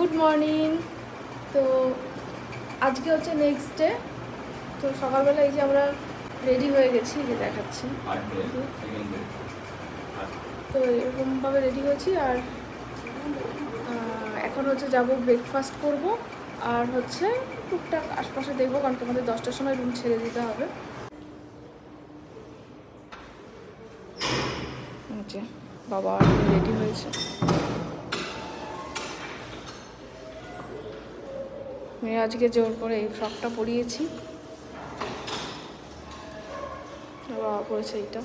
Good morning. তো আজকে হচ্ছে নেক্সট ডে। তো সকালবেলা এই যে আমরা রেডি হয়ে গেছি, যে দেখাচ্ছি। তো এরকমভাবে রেডি হয়েছি। আর এখন হচ্ছে যাব ব্রেকফাস্ট করব, আর হচ্ছে টুকটাক আশপাশে দেখবো, কারণ তোমাদের 10টার সময় রুম ছেড়ে দিতে হবে। বাবা রেডি হয়েছে। মেয়ে আজকে জোর করে এই ফ্রকটা পরিয়েছি, বাবা পরেছে এইটা।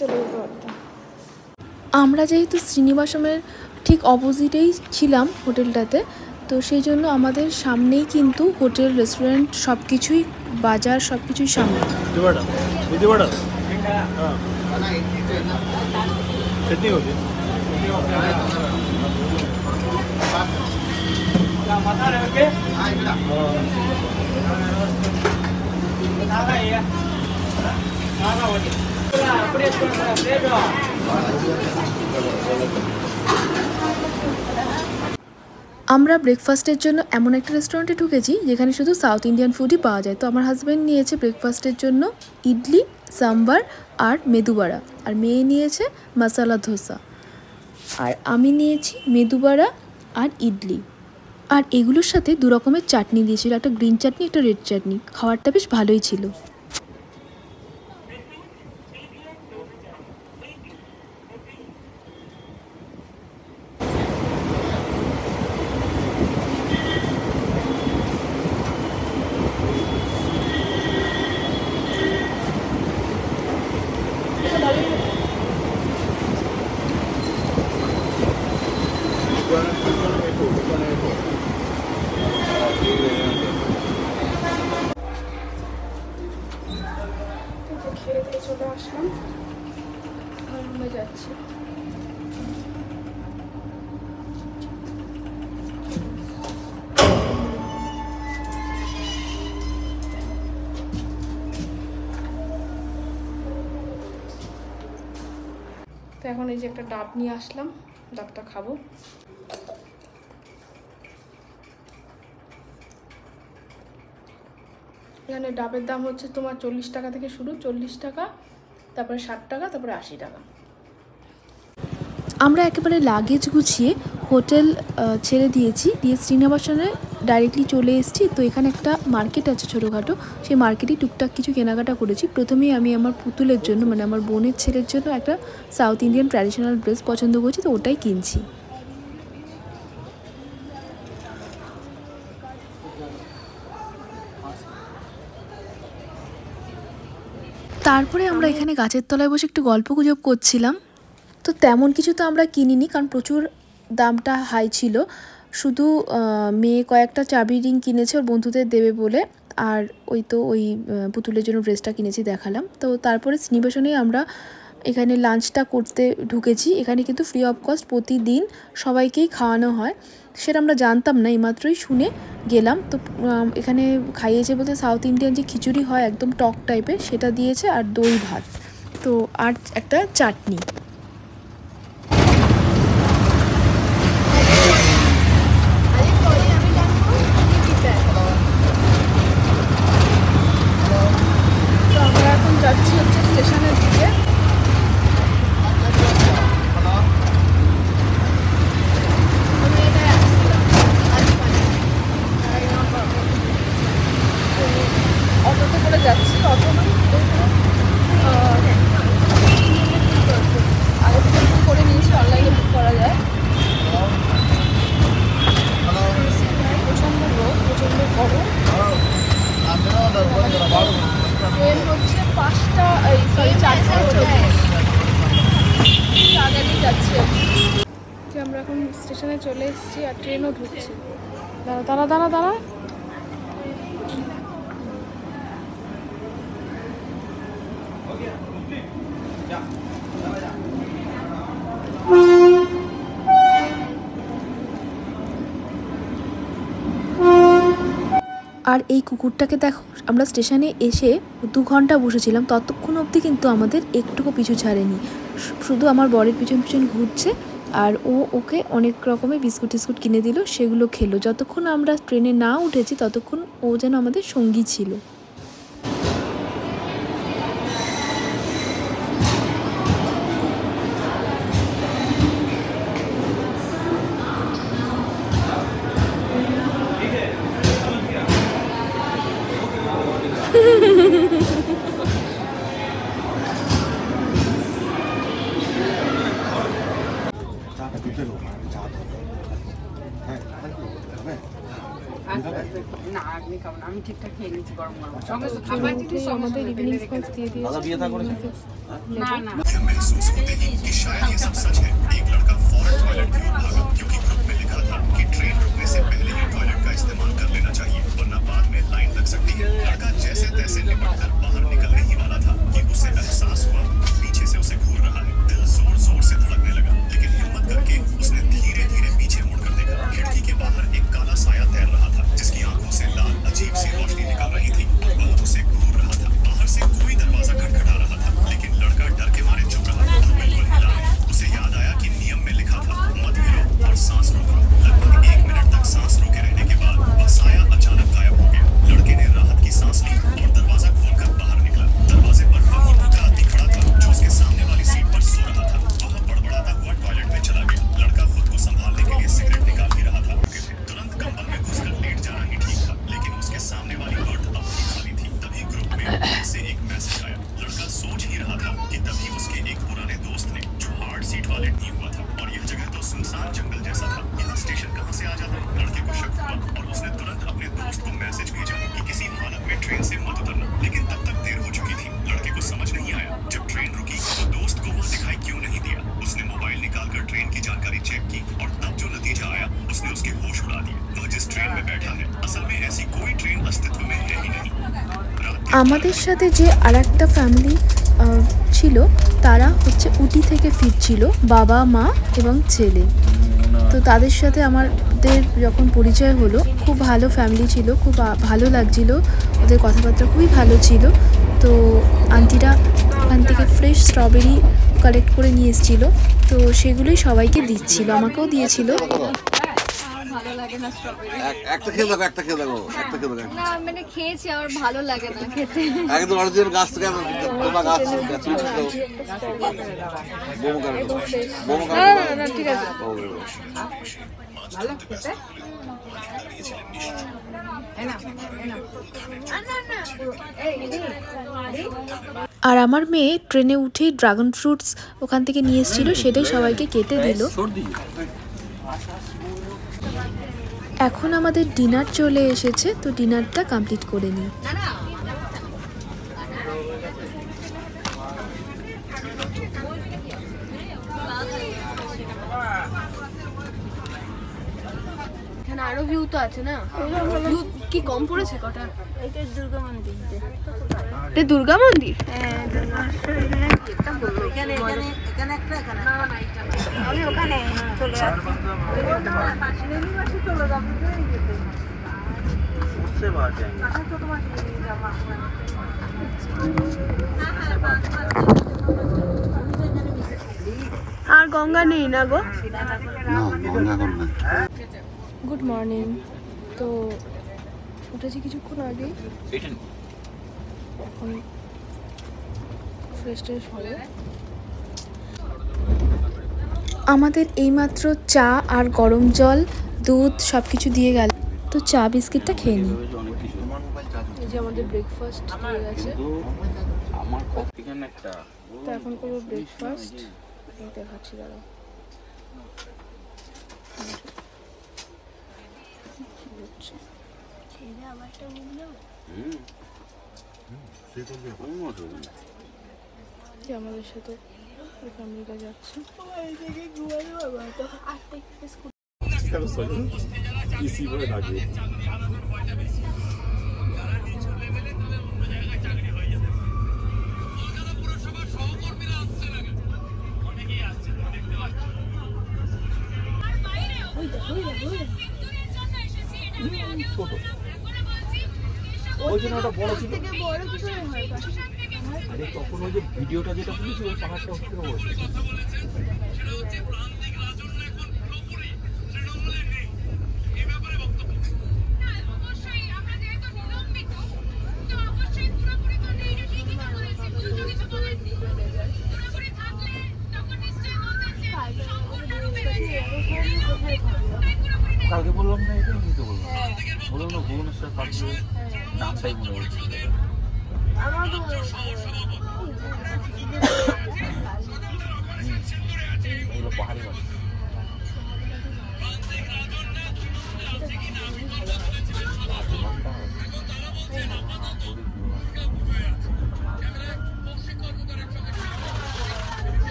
চলে যেতে পারতাম। আমরা যেহেতু শ্রীনিবাসমের ঠিক অপোজিটেই ছিলাম হোটেলটাতে, তো সেই জন্য আমাদের সামনেই কিন্তু হোটেল, রেস্টুরেন্ট সব কিছুই, বাজার সব কিছুই সামনে। আমরা ব্রেকফাস্টের জন্য এমন একটা রেস্টুরেন্টে ঢুকেছি যেখানে শুধু সাউথ ইন্ডিয়ান ফুডই পাওয়া যায়। তো আমার হাজব্যান্ড নিয়েছে ব্রেকফাস্টের জন্য ইডলি, সাম্বার আর মেদুবড়া, আর মেয়ে নিয়েছে মশলা ধোসা, আর আমি নিয়েছি মেদুবড়া আর ইডলি। আর এগুলোর সাথে দু রকমের চাটনি দিয়েছিল, একটা গ্রিন চাটনি, একটা রেড চাটনি। খাবারটা বেশ ভালোই ছিল। খেয়ে দিয়ে চলে আসলাম, আর রুমে যাচ্ছি। তো এখন এই যে একটা ডাব নিয়ে আসলাম, ডাবটা খাবো। এখানে ডাবের দাম হচ্ছে তোমার 40 টাকা থেকে শুরু, 40 টাকা, তারপরে 60 টাকা, তারপরে 80 টাকা। আমরা একেবারে লাগেজ গুছিয়ে হোটেল ছেড়ে দিয়েছি, দিয়ে শ্রীনিবাসনে ডাইরেক্টলি চলে এসেছি। তো এখানে একটা মার্কেট আছে ছোটোখাটো, সেই মার্কেটেই টুকটাক কিছু কেনাকাটা করেছি। প্রথমেই আমি আমার পুতুলের জন্য, মানে আমার বোনের ছেলের জন্য একটা সাউথ ইন্ডিয়ান ট্র্যাডিশনাল ড্রেস পছন্দ করছি, তো ওটাই কিনছি। তারপরে আমরা এখানে গাছের তলায় বসে একটু গল্প গুজব করছিলাম। তো তেমন কিছু তো আমরা কিনিনি, কারণ প্রচুর দামটা হাই ছিল। শুধু মেয়ে কয়েকটা চাবি রিং কিনেছে ওর বন্ধুদের দেবে বলে, আর ওই পুতুলের জন্য ড্রেসটা কিনেছি, দেখালাম। তো তারপরে শ্রীনিবাসনেই আমরা এখানে লাঞ্চটা করতে ঢুকেছি। এখানে কিন্তু ফ্রি অফ কস্ট প্রতিদিন সবাইকেই খাওয়ানো হয়, সেটা আমরা জানতাম না, এইমাত্রই শুনে গেলাম। তো এখানে খাইয়েছে বলতে সাউথ ইন্ডিয়ান যে খিচুড়ি হয় একদম টক টাইপের, সেটা দিয়েছে, আর দই ভাত, তো আর একটা চাটনি। যাচ্ছি হচ্ছে স্টেশনের দিকে। অটোতে করে যাচ্ছি, অটো মানে আগে থেকে বুক করে নিয়েছি, অনলাইনে বুক করা যায়। প্রচণ্ড রোদ, প্রচণ্ড গরম। ট্রেন হচ্ছে 5টা, সরি 4:40 আগেই যাচ্ছি। আমরা এখন স্টেশনে চলে এসেছি, আর ট্রেনও ঢুকছে। দাঁড়া দাঁড়া দাঁড়া দাঁড়া। আর এই কুকুরটাকে দেখো, আমরা স্টেশনে এসে 2 ঘন্টা বসেছিলাম, ততক্ষণ অবধি কিন্তু আমাদের একটুকু পিছু ছাড়েনি। শুধু আমার বরের পিছন পিছন ঘুরছে, আর ওকে অনেক রকমের বিস্কুট টিস্কুট কিনে দিল, সেগুলো খেলো। যতক্ষণ আমরা ট্রেনে না উঠেছি ততক্ষণ ও যেন আমাদের সঙ্গী ছিল। আমি ঠিকঠাক খেয়ে নিচ্ছি গরম গরম সঙ্গে তো খাবার জিনিস আমাদের ইভিনিং স্ন্যাক্স দিয়ে দিয়েছে। দাদা বিয়ে থা করেছে না না महसूस होते ही कि शायद ये सब सच है। एक लड़का फौरन टॉयलेट की ओर भागा क्योंकि ग्रुप में लिखा था कि ट्रेन रुकने से पहले ही टॉयलेट का इस्तेमाल कर लेना चाहिए वरना बाद में लाइन लग सकती है। लड़का जैसे तैसे निपटकर बाहर निकलने ही वाला था कि उसे एहसास हुआ पीछे से उसे घूर रहा है। दिल जोर जोर से धड़कने लगा, लेकिन हिम्मत करके उसने धीरे धीरे पीछे मुड़कर देखा। खिड़की के बाहर एक काला साया तैर रहा था जिसकी आंखों से लाल अजीब सी रोशनी निकल रही थी। वह उसे घूर रहा था। बाहर से कोई दरवाजा खटखटा रहा था, लेकिन लड़का डर के मारे चुप रहा और बिल्कुल हिला नहीं। उसे याद आया कि नियम में लिखा था मत हिलो और सांस रोको। लगभग 1 मिनट तक सांस रोके रहने के बाद वह साया अचानक गायब हो गया। लड़के ने राहत की सांस ली और दरवाजा खोलकर बाहर निकला। दरवाजे पर वही भूखा आदमी खड़ा था जो उसके सामने वाली सीट पर सो रहा था। वह बड़बड़ाता हुआ टॉयलेट में चला गया। लड़का खुद को संभालने के लिए सिगरेट निकाल ही रहा था। तुरंत कंबल में घुसकर लेट जाना ही ठीक था, लेकिन उसके सामने वाली बर्थ अब भी खाली थी। तभी ग्रुप में से एक मैसेज आया। लड़का सोच ही रहा था कि तभी उसके एक पुराने दोस्त ने, जो हार्ड सीट वाले नहीं हुआ था और यह जगह तो सुनसान जंगल जैसा था, यहाँ स्टेशन कहाँ से आ जाता। लड़के को शक हुआ और उसने तुरंत अपने दोस्त को मैसेज भेजा कि किसी हालत में ट्रेन से मत उतरना, लेकिन तब तक देर हो चुकी थी। लड़के को समझ नहीं आया जब ट्रेन रुकी तो दोस्त को वह दिखाई क्यों नहीं दिया। उसने मोबाइल निकालकर ट्रेन की जानकारी चेक की और तब जो नतीजा आया उसने उसके होश उड़ा दिए। वह जिस ट्रेन में बैठा है असल में ऐसी कोई ट्रेन अस्तित्व में है ही नहीं। আমাদের সাথে যে আরেকটা ফ্যামিলি ছিল, তারা হচ্ছে উটি থেকে ফিরছিল, বাবা মা এবং ছেলে। তো তাদের সাথে আমাদের যখন পরিচয় হলো, খুব ভালো ফ্যামিলি ছিল, খুব ভালো লাগছিল, ওদের কথাবার্তা খুবই ভালো ছিল। তো আন্টিরা ওখান থেকে ফ্রেশ স্ট্রবেরি কালেক্ট করে নিয়ে এসেছিলো, তো সেগুলোই সবাইকে দিচ্ছিল, আমাকেও দিয়েছিল। ভালো লাগে না স্ট্রবেরি। একটা খেয়ে দেখো, একটা খেয়ে দেখো, একটা খেয়ে দেখো। না মানে খেয়েছি, আর ভালো লাগে না খেতে। একদম অরিজিনাল গাছ থেকে তোমরা গাছ ছিল তো বোমকার বোমকার। না ঠিক আছে, ভালো খেতে। আর আমার মেয়ে ট্রেনে উঠেই ড্রাগন ফ্রুটস ওখান থেকে নিয়ে এসেছিল, সেটাই সবাইকে কেটে দিল। এখন আমাদের ডিনার চলে এসেছে, তো ডিনারটা কমপ্লিট করে নিই। এখানে আরো ভিউ তো আছে না, ভিউ কি কম পড়েছে কটা? এটা দুর্গা মন্দির। এটা দুর্গা মন্দির? হ্যাঁ এখানে একটা এখানে না না এটা আমি ওখানে চলে যাচ্ছি। চলে যাবো उससे बात जाएंगे। तो तुम्हारे আর গঙ্গা নেই না গো? না গঙ্গা গঙ্গা। Good morning. তো উঠেছি কিছুক্ষণ আগে, এখন ফ্রেশ ট্রেশ হবে। আমাদের এইমাত্র চা আর গরম জল, দুধ সব কিছু দিয়ে গেল, তো চা বিস্কিটটা খেয়ে নিই। এই যে আমাদের ব্রেকফাস্ট হয়ে গেছে, তো এখন করবো ব্রেকফাস্ট। দেখাচ্ছি দাঁড়াও। আমাদের সাথে ফ্যামিলিটা যাচ্ছে। ওই জন্য ওটা বড় ছিল। থেকে বড় কি করে হয় পাহাড়? আরে তখন ওই যে ভিডিওটা যেটা তুলেছি ওই পাহাড়টা ওর থেকে বড় ছিল। কালকে বললাম না, এটাই নিতে বললাম, বললাম না ভুবনেশ্বর কালকে নামটাই মনে হচ্ছে। এগুলো পাহাড়ি বাড়ি।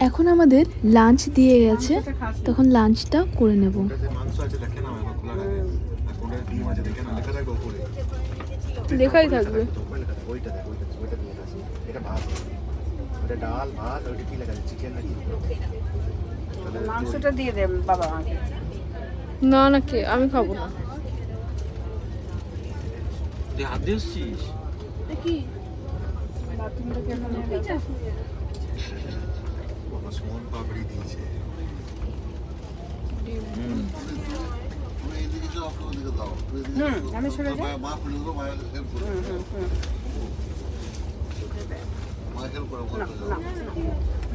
এখন আমাদের লাঞ্চ দিয়ে গেছে, তখন লাঞ্চটা করে নেব। লেখাই থাকবে। মাংসটা দিয়ে দে বাবা আমাকে। না না, কে আমি খাবো না। তুই হাত দিয়ে এসছিস? কি বাথরুমটা কেমন আমি সরে যাই।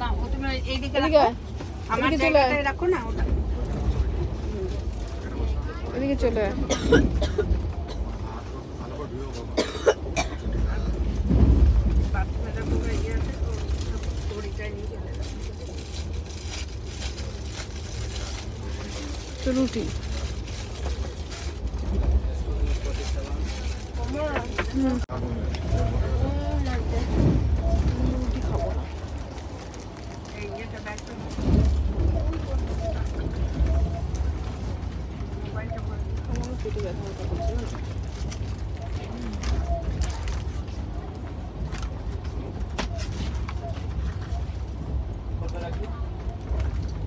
না ও তুমি এইদিকে রাখো, আমার জায়গাটায় রাখো না ওটা। এদিকে চলে আয়। তো রুটি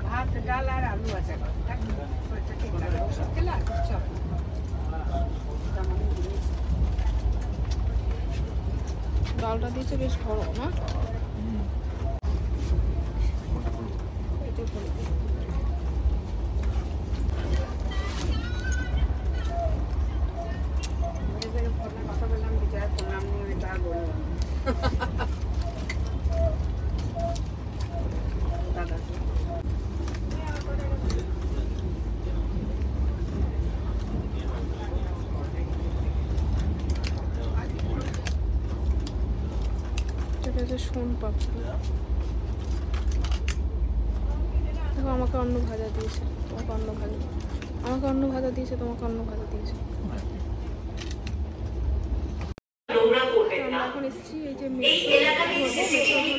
ভাত ডাল আর আলু আছে। ডালটা দিয়েছে বেশ বড় না? কথা বললাম বিচার করলাম নিয়ে তার বললাম দাদা এটা হচ্ছে শোন পাপড়ি। দেখো আমাকে অন্য ভাজা দিয়েছে, তোমাকে অন্য ভাজা, আমাকে অন্য ভাজা দিয়েছে, তোমাকে অন্য ভাজা দিয়েছে। আমরা এখন এসেছি এই যে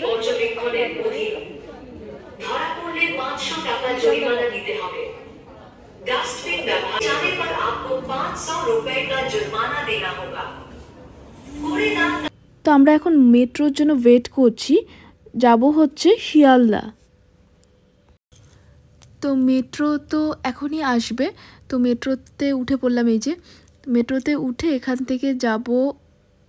পর্যবেক্ষণের অধীন ধরা পড়লে 500 টাকা জরিমানা দিতে হবে। डस्टबिन व्यवहार जाने पर आपको 500 रुपए का जुर्माना देना होगा। कूड़ेदान তো আমরা এখন মেট্রোর জন্য ওয়েট করছি, যাব হচ্ছে শিয়ালদা। তো মেট্রো তো এখনই আসবে, তো মেট্রোতে উঠে পড়লাম। এই যে মেট্রোতে উঠে এখান থেকে যাব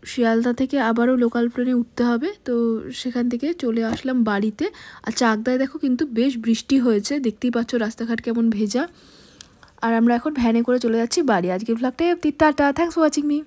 শিয়ালদা থেকে, আবারও লোকাল ট্রেনে উঠতে হবে। তো সেখান থেকে চলে আসলাম বাড়িতে। আর চাকদায় দেখো কিন্তু বেশ বৃষ্টি হয়েছে, দেখতেই পাচ্ছ রাস্তাঘাট কেমন ভেজা। আর আমরা এখন ভ্যানে করে চলে যাচ্ছি বাড়ি। আজকের ভ্লগটাই অবধি, tata, thanks for watching me.